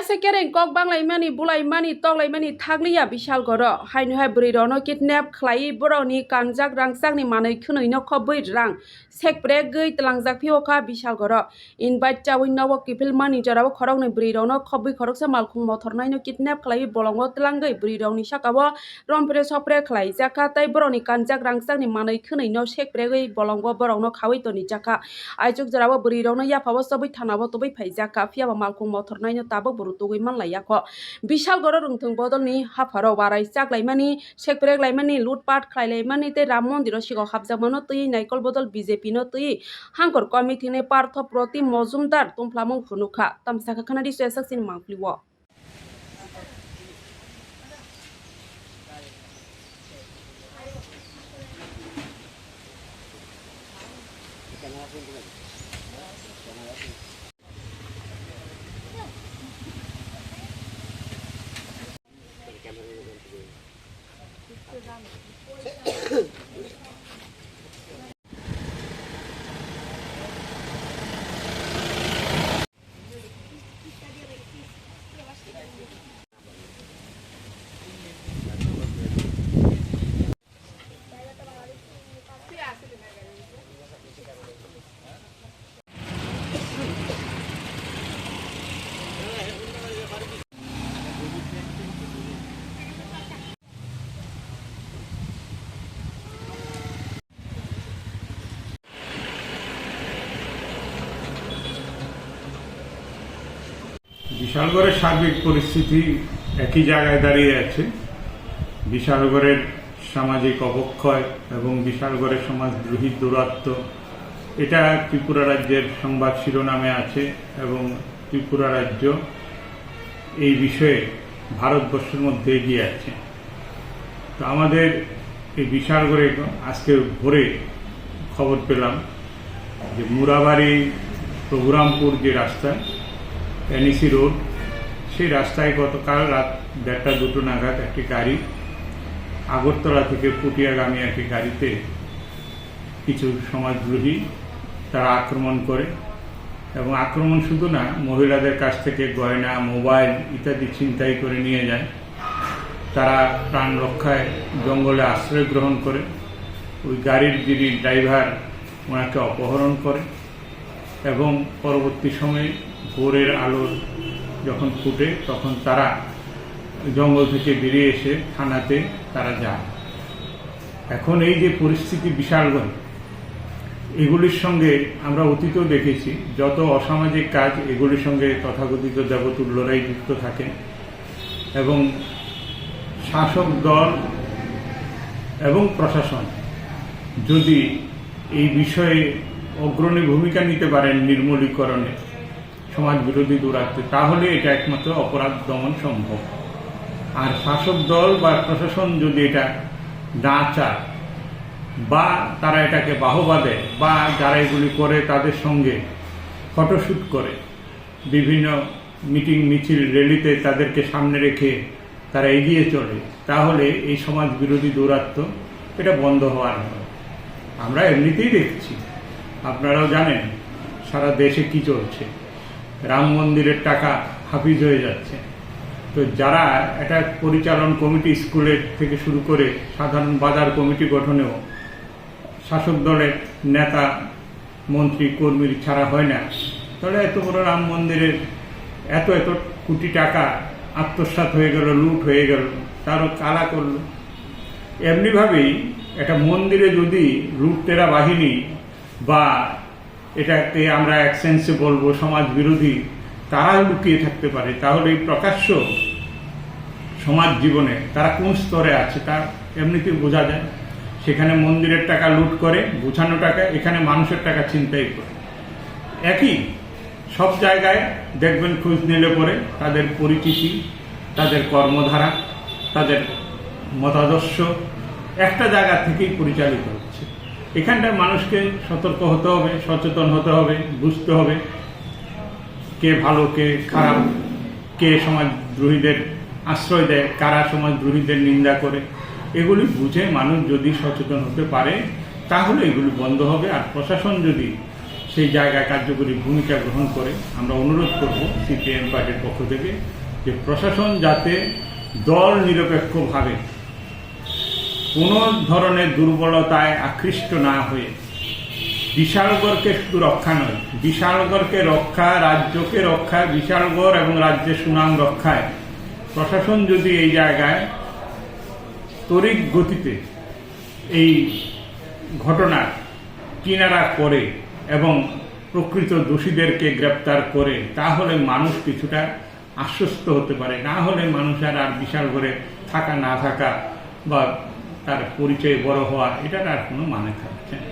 Sekereng kok banglaimani bulaimani toglaimani thaglia bishal goro hainu hai burirono kidnap khlai boroni kangjak rangjakni manui khnoino khobui rang sekpre gei tlangjak phioka bishal goro invite chawi nowo kipil mani jarabo khorokni burirono khobui khoroksa malkhung mothornaino kidnap khlai bolongo tlangai burirokni sakao rompre sopre khlai jaka tai boroni kanjak rangjakni manui khnoino sekpre gei bolongo borokno khawai toni jaka aichuk jarabo burirokno yapabo sobui thanabo tobui phaijaka phiaba malkhung mothornaino tabok burutugui manlaiyako bishal goro rungthung bodolni hafaro warai chaklaimani sekpreklaimani lutpat khlailaimani te ram mondiro sigo habjakmano tui naikol bodol BJP no tui hangkor committee ni partho proti mojumdar tumflamung phunukha tamsaka khanadi sesaksin mangpliwo বিশালগড়ের সার্বিক পরিস্থিতি একই জায়গায় দাঁড়িয়ে আছে। বিশালগড়ের সামাজিক অবক্ষয় এবং বিশালগড়ের সমাজদ্রোহী দৌরাত্ম্য এটা ত্রিপুরা রাজ্যের সংবাদ শিরোনামে আছে এবং ত্রিপুরা রাজ্য এই বিষয়ে ভারতবর্ষের মধ্যে এগিয়ে আছে। তো আমাদের এই বিশালগড়ে আজকে ভোরে খবর পেলাম যে মুরাবাড়ি প্রভুরামপুর যে রাস্তা NEC রোড সেই রাস্তায় গতকাল রাত 1:30-2 নাগাদ একটি গাড়ি আগরতলা থেকে পুটিয়াগামী একটি গাড়িতে কিছু সমাজদ্রোহী তারা আক্রমণ করে এবং আক্রমণ শুধু না, মহিলাদের কাছ থেকে গয়না, মোবাইল ইত্যাদি ছিনতাই করে নিয়ে যায়। তারা প্রাণ রক্ষায় জঙ্গলে আশ্রয় গ্রহণ করে। ওই গাড়ির যিনি ড্রাইভার ওনাকে অপহরণ করে এবং পরবর্তী সময়ে ভোরের আলো যখন ফুটে তখন তারা জঙ্গল থেকে বেরিয়ে এসে থানাতে তারা যায়। এখন এই যে পরিস্থিতি বিশালগড়, এগুলির সঙ্গে আমরা অতীতেও দেখেছি যত অসামাজিক কাজ এগুলির সঙ্গে তথাকথিত দেবতুল্যরাই যুক্ত থাকে এবং শাসক দল এবং প্রশাসন যদি এই বিষয়ে অগ্রণী ভূমিকা নিতে পারেন নির্মূলীকরণে সমাজ বিরোধী দৌরাত্ম্য, তাহলে এটা একমাত্র অপরাধ দমন সম্ভব। আর শাসক দল বা প্রশাসন যদি এটা না চায় বা তারা এটাকে বাহবা দেয় বা যারা এগুলি করে তাদের সঙ্গে ফটোশ্যুট করে বিভিন্ন মিটিং মিছিল র্যালিতে তাদেরকে সামনে রেখে তারা এগিয়ে চলে, তাহলে এই সমাজ বিরোধী দৌরাত্ম্য এটা বন্ধ হওয়ার নয়। আমরা এমনিতেই দেখছি, আপনারাও জানেন সারা দেশে কি চলছে। রাম মন্দিরের টাকা হাফিজ হয়ে যাচ্ছে। তো যারা এটা পরিচালন কমিটি স্কুলের থেকে শুরু করে সাধারণ বাজার কমিটি গঠনেও শাসক দলের নেতা মন্ত্রী কর্মীর ছাড়া হয় না, তাহলে এত বড় রাম মন্দিরের এত কোটি টাকা আত্মসাৎ হয়ে গেল, লুট হয়ে গেল, তারও কালা করল। এমনিভাবেই একটা মন্দিরে যদি লুটেরা বাহিনী বা এটাকে আমরা এক সেন্সে বলবো সমাজ বিরোধী তারা লুকিয়ে থাকতে পারে, তাহলে এই প্রকাশ্য সমাজ জীবনে তারা কোন স্তরে আছে তা এমনিতেই বোঝা যায়। সেখানে মন্দিরের টাকা লুট করে, গুছানো টাকা, এখানে মানুষের টাকা ছিনতাই করে। একই সব জায়গায় দেখবেন খোঁজ নিলে পরে তাদের পরিচিতি, তাদের কর্মধারা, তাদের মতাদর্শ একটা জায়গা থেকেই পরিচালিত হচ্ছে। এখানটায় মানুষকে সতর্ক হতে হবে, সচেতন হতে হবে, বুঝতে হবে কে ভালো কে খারাপ, কে সমাজদ্রোহীদের আশ্রয় দেয়, কারা সমাজদ্রোহীদের নিন্দা করে। এগুলি বুঝে মানুষ যদি সচেতন হতে পারে তাহলে এগুলি বন্ধ হবে। আর প্রশাসন যদি সেই জায়গায় কার্যকরী ভূমিকা গ্রহণ করে। আমরা অনুরোধ করব সিপিএম পার্টির পক্ষ থেকে যে প্রশাসন যাতে দল নিরপেক্ষভাবে কোনো ধরনের দুর্বলতায় আকৃষ্ট না হয়ে বিশালগড়কে শুধু রক্ষা নয়, বিশালগড়কে রক্ষা, রাজ্যকে রক্ষা, বিশালগড় এবং রাজ্যের সুনাম রক্ষায় প্রশাসন যদি এই জায়গায় তড়িৎ গতিতে এই ঘটনার কিনারা করে এবং প্রকৃত দোষীদেরকে গ্রেপ্তার করে, তাহলে মানুষ কিছুটা আশ্বস্ত হতে পারে। না হলে মানুষের আর বিশালগড়ে থাকা না থাকা বা তার পরিচয় বড় হওয়া, এটার আর কোনো মানে থাকছে না।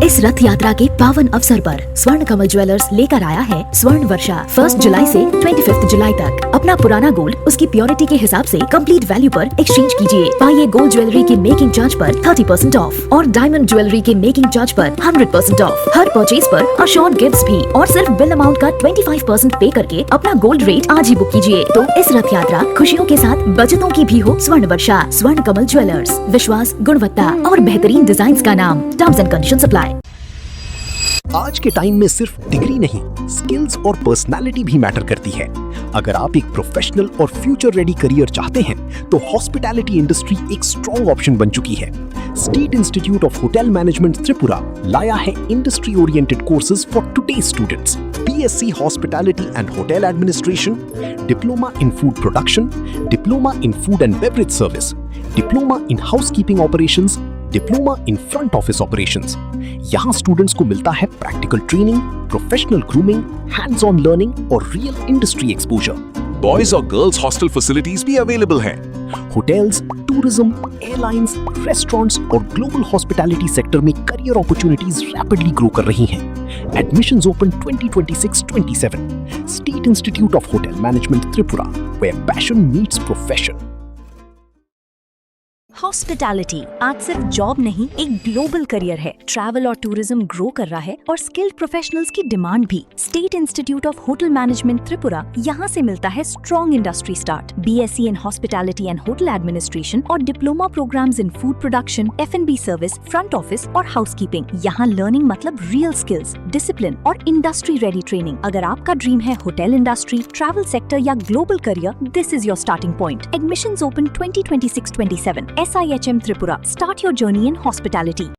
इस रथ यात्रा के पावन अवसर पर स्वर्ण कमल ज्वेलर्स लेकर आया है स्वर्ण वर्षा। 1 जुलाई से 25 जुलाई तक अपना पुराना गोल्ड उसकी प्योरिटी के हिसाब से कंप्लीट वैल्यू पर एक्सचेंज कीजिए। पाइए गोल्ड ज्वेलरी के मेकिंग चार्ज पर 30% ऑफ और डायमंड ज्वेलरी के मेकिंग चार्ज पर 100% ऑफ। हर परचेज पर अशोर्ड गिफ्ट्स भी और सिर्फ बिल अमाउंट का 25% पे करके अपना गोल्ड रेट आज ही बुक कीजिए। तो इस रथ यात्रा खुशियों के साथ बचतों की भी हो। स्वर्ण वर्षा, स्वर्ण कमल ज्वेलर्स, विश्वास, गुणवत्ता और बेहतरीन डिजाइन का नाम। Terms and conditions apply. आज के टाइम में सिर्फ डिग्री नहीं, स्किल्स और पर्सनालिटी भी मैटर करती है। अगर आप एक प्रोफेशनल और फ्यूचर रेडी करियर चाहते हैं तो हॉस्पिटैलिटी इंडस्ट्री एक स्ट्रॉन्ग ऑप्शन बन चुकी है। State institute of hotel management Tripura लाया है industry oriented courses for today students. BSc hospitality and hotel administration, diploma in food production, diploma in food and beverage service, diploma in housekeeping operations, diploma in front office operations. यहाँ students को मिलता है practical training, professional grooming, hands on learning और real industry exposure. Boys और girls hostel facilities भी available हैं। Hotels, tourism, airlines, restaurants और global hospitality sector में करियर अपॉर्चुनिटीज रैपिडली ग्रो कर रही हैं। Admissions open 2026-27। State institute of hotel management Tripura, where passion meets profession। Hospitality आज सिर्फ जॉब नहीं, एक ग्लोबल करियर है। ट्रैवल और टूरिज्म ग्रो कर रहा है और स्किल्ड प्रोफेशनल्स की डिमांड भी। State institute of hotel management Tripura, यहाँ से मिलता है strong industry start. BSc in hospitality and hotel administration और diploma programs in food production, F&B service, front office और हाउसकीपिंग। यहाँ लर्निंग मतलब रियल स्किल्स, डिसिप्लिन और इंडस्ट्री रेडी ट्रेनिंग। अगर आपका ड्रीम है होटल इंडस्ट्री, ट्रैवल सेक्टर या global career, this is your starting point. Admissions open 2026-27। SIHM Tripura. Start your journey in hospitality.